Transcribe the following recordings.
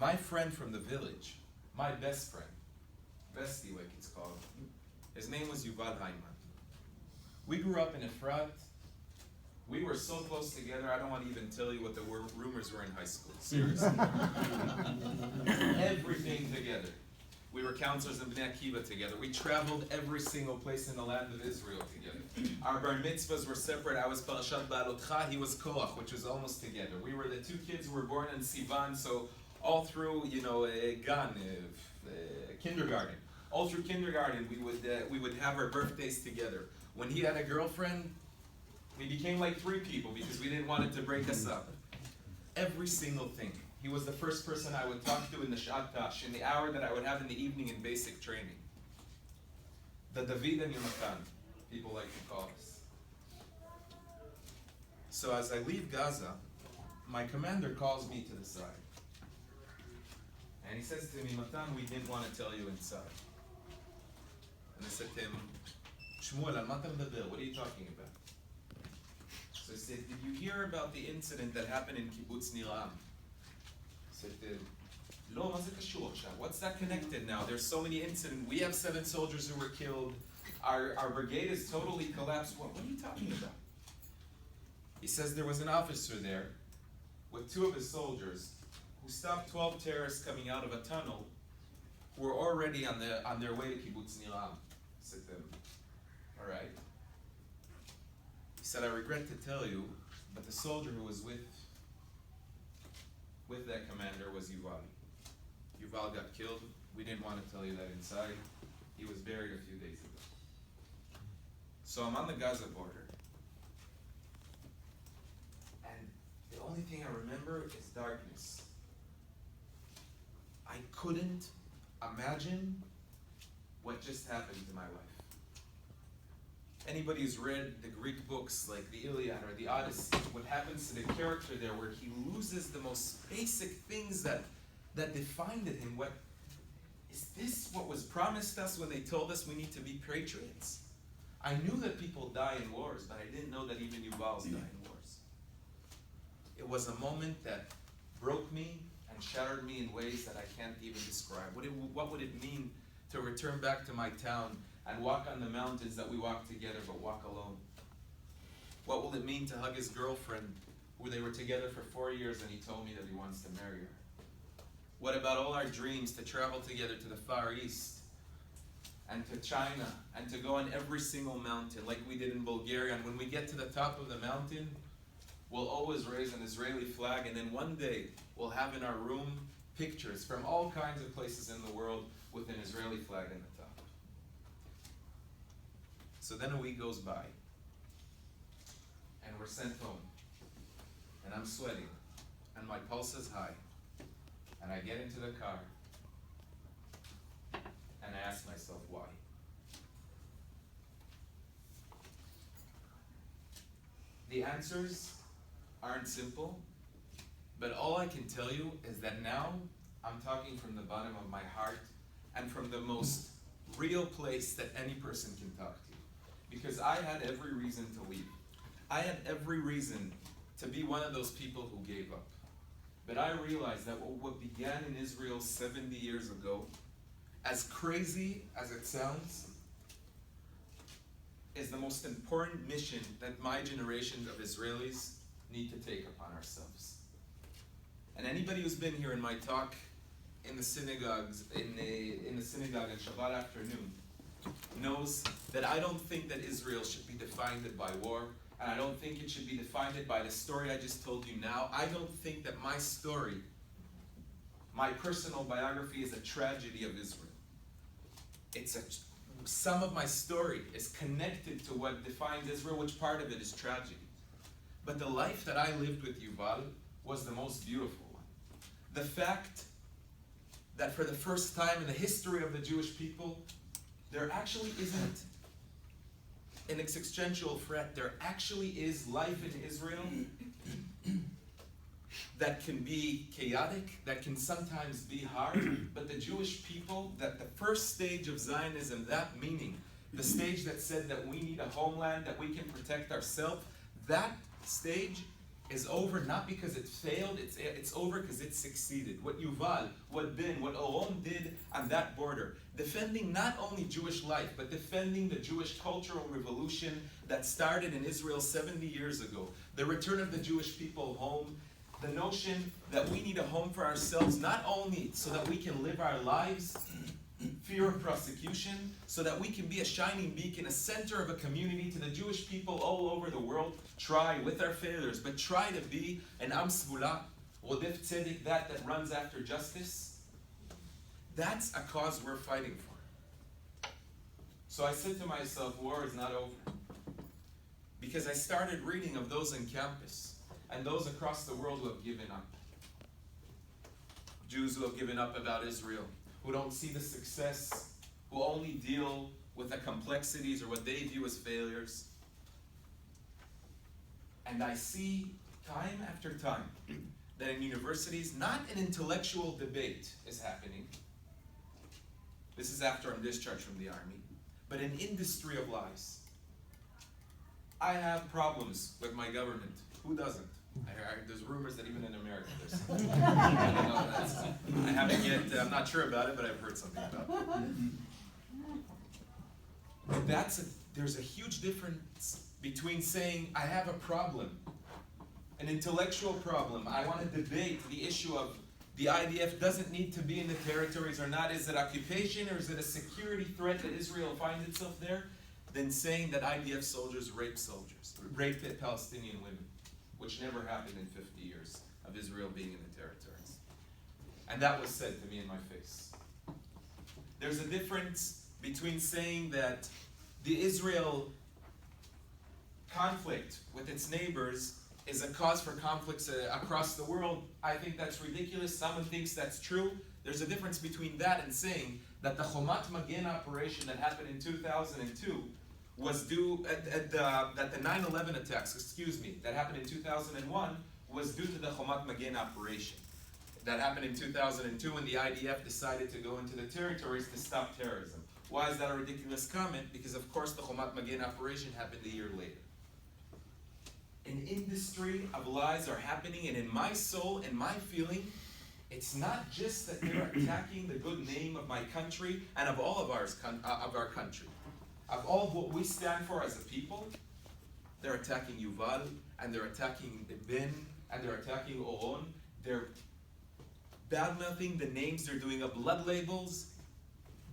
My friend from the village, my best friend, bestie like it's called, his name was Yuval Hyman. We grew up in Efrat. We were so close together, I don't want to even tell you what the rumors were in high school. Seriously. Everything together. We were counselors in Bnei Akiva together. We traveled every single place in the land of Israel together. Our bar mitzvahs were separate. I was Parashat Ba'alotcha, he was Koach, which was almost together. We were the two kids who were born in Sivan, so all through, kindergarten. All through kindergarten, we would have our birthdays together. When he had a girlfriend, we became like three people because we didn't want it to break us up. Every single thing. He was the first person I would talk to in the Shat Tash, in the hour that I would have in the evening in basic training. The David and Yonatan, people like to call us. So as I leave Gaza, my commander calls me to the side. And he says to me, Matan, we didn't want to tell you inside. And I said to him, Shmuel, al mata medaber, what are you talking about? So he said, did you hear about the incident that happened in Kibbutz Niram? I said, לא, מה זה קשור עכשיו? What's that connected now? There's so many incidents. We have 7 soldiers who were killed. Our brigade is totally collapsed. What are you talking about? He says there was an officer there with 2 of his soldiers who stopped 12 terrorists coming out of a tunnel who were already on their way to Kibbutz Niram. I said to him, all right. He said, I regret to tell you, but the soldier who was with that commander was Yuval. Yuval got killed. We didn't want to tell you that inside. He was buried a few days ago. So I'm on the Gaza border. And the only thing I remember is darkness. I couldn't imagine what just happened to my life. Anybody who's read the Greek books like the Iliad or the Odyssey, what happens to the character there where he loses the most basic things that defined him. What is this what was promised us when they told us we need to be patriots? I knew that people die in wars, but I didn't know that even Yuvals die in wars. It was a moment that broke me and shattered me in ways that I can't even describe. What would it mean to return back to my town and walk on the mountains that we walked together, but walk alone? What will it mean to hug his girlfriend, who they were together for 4 years and he told me that he wants to marry her? What about all our dreams to travel together to the Far East and to China and to go on every single mountain like we did in Bulgaria? And when we get to the top of the mountain, we'll always raise an Israeli flag, and then one day we'll have in our room pictures from all kinds of places in the world with an Israeli flag in the top. So then a week goes by, and we're sent home, and I'm sweating, and my pulse is high, and I get into the car, and I ask myself, why? The answers aren't simple, but all I can tell you is that now I'm talking from the bottom of my heart and from the most real place that any person can talk to. Because I had every reason to leave. I had every reason to be one of those people who gave up. But I realized that what began in Israel 70 years ago, as crazy as it sounds, is the most important mission that my generation of Israelis need to take upon ourselves. And anybody who's been here in my talk in the synagogues, in the synagogue on Shabbat afternoon, knows that I don't think that Israel should be defined by war, and I don't think it should be defined by the story I just told you now. I don't think that my story, my personal biography, is a tragedy of Israel. Some of my story is connected to what defined Israel, which part of it is tragedy. But the life that I lived with Yuval was the most beautiful one. The fact that for the first time in the history of the Jewish people, there actually isn't an existential threat. There actually is life in Israel that can be chaotic, that can sometimes be hard, but the Jewish people, that the first stage of Zionism, that meaning, the stage that said that we need a homeland, that we can protect ourselves, that stage is over not because it failed, it's over because it succeeded. What Yuval, what Ben, what Oron did on that border, defending not only Jewish life, but defending the Jewish cultural revolution that started in Israel 70 years ago, the return of the Jewish people home, the notion that we need a home for ourselves, not only so that we can live our lives, fear of prosecution, so that we can be a shining beacon, a center of a community to the Jewish people all over the world. Try, with our failures, but try to be an Am Svula, Rodef Tzedek, that runs after justice. That's a cause we're fighting for. So I said to myself, war is not over. Because I started reading of those on campus and those across the world who have given up. Jews who have given up about Israel, who don't see the success, who only deal with the complexities or what they view as failures. And I see time after time that in universities, not an intellectual debate is happening. This is after I'm discharged from the army, but an industry of lies. I have problems with my government. Who doesn't? There's rumors that even in America there's. I don't know. I haven't yet. I'm not sure about it, but I've heard something about it. But there's a huge difference between saying I have a problem, an intellectual problem. I want to debate the issue of the IDF doesn't need to be in the territories or not. Is it occupation or is it a security threat that Israel finds itself there? Than saying that IDF soldiers rape Palestinian women, which never happened in 50 years of Israel being in the territories. And that was said to me in my face. There's a difference between saying that the Israel conflict with its neighbors is a cause for conflicts across the world. I think that's ridiculous. Someone thinks that's true. There's a difference between that and saying that the Chomat Magen operation that happened in 2002 was due, that the 9/11 attacks, that happened in 2001 was due to the Chomat Magen operation. That happened in 2002 when the IDF decided to go into the territories to stop terrorism. Why is that a ridiculous comment? Because of course the Chomat Magen operation happened a year later. An industry of lies are happening, and in my soul and my feeling, it's not just that they're attacking the good name of my country and of all of our country, of all what we stand for as a people. They're attacking Yuval, and they're attacking Ben, and they're attacking Oron. They're bad-mouthing the names. They're doing up blood labels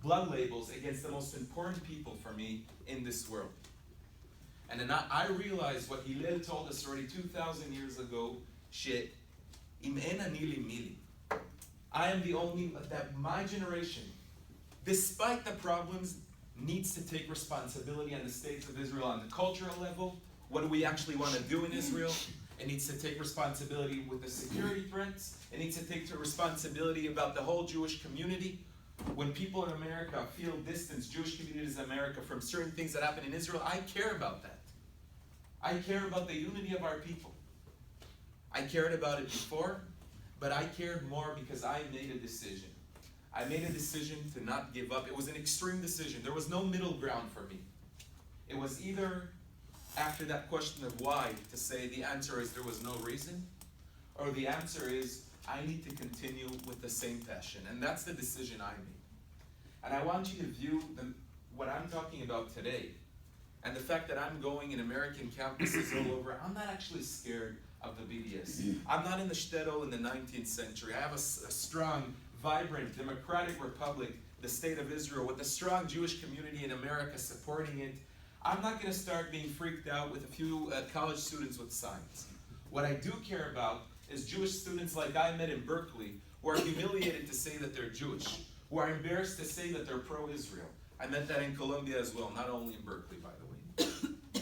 against the most important people for me in this world. And then I realized what Hillel told us already 2,000 years ago, Im en ani li mili. I am the only, that my generation, despite the problems, needs to take responsibility on the states of Israel on the cultural level. What do we actually want to do in Israel? It needs to take responsibility with the security threats. It needs to take responsibility about the whole Jewish community. When people in America feel distance, Jewish communities in America, from certain things that happen in Israel, I care about that. I care about the unity of our people. I cared about it before, but I cared more because I made a decision. I made a decision to not give up. It was an extreme decision. There was no middle ground for me. It was either, after that question of why, to say the answer is there was no reason, or the answer is I need to continue with the same passion. And that's the decision I made. And I want you to view what I'm talking about today, and the fact that I'm going in American campuses all over. I'm not actually scared of the BDS. I'm not in the shtetl in the 19th century. I have a strong, vibrant, democratic republic, the state of Israel, with a strong Jewish community in America supporting it. I'm not going to start being freaked out with a few college students with signs. What I do care about is Jewish students like I met in Berkeley who are humiliated to say that they're Jewish, who are embarrassed to say that they're pro-Israel. I met that in Columbia as well, not only in Berkeley, by the way.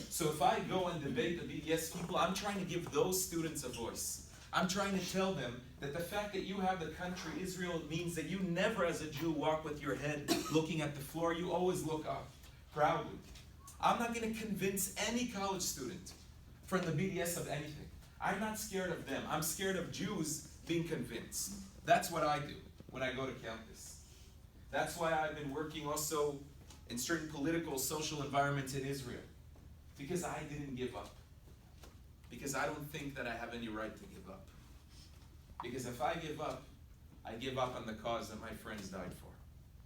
So if I go and debate the BDS people, I'm trying to give those students a voice. I'm trying to tell them that the fact that you have the country Israel means that you never as a Jew walk with your head looking at the floor. You always look up proudly. I'm not going to convince any college student from the BDS of anything. I'm not scared of them. I'm scared of Jews being convinced. That's what I do when I go to campus. That's why I've been working also in certain political, social environments in Israel. Because I didn't give up. because I don't think that I have any right to give up. Because if I give up on the cause that my friends died for.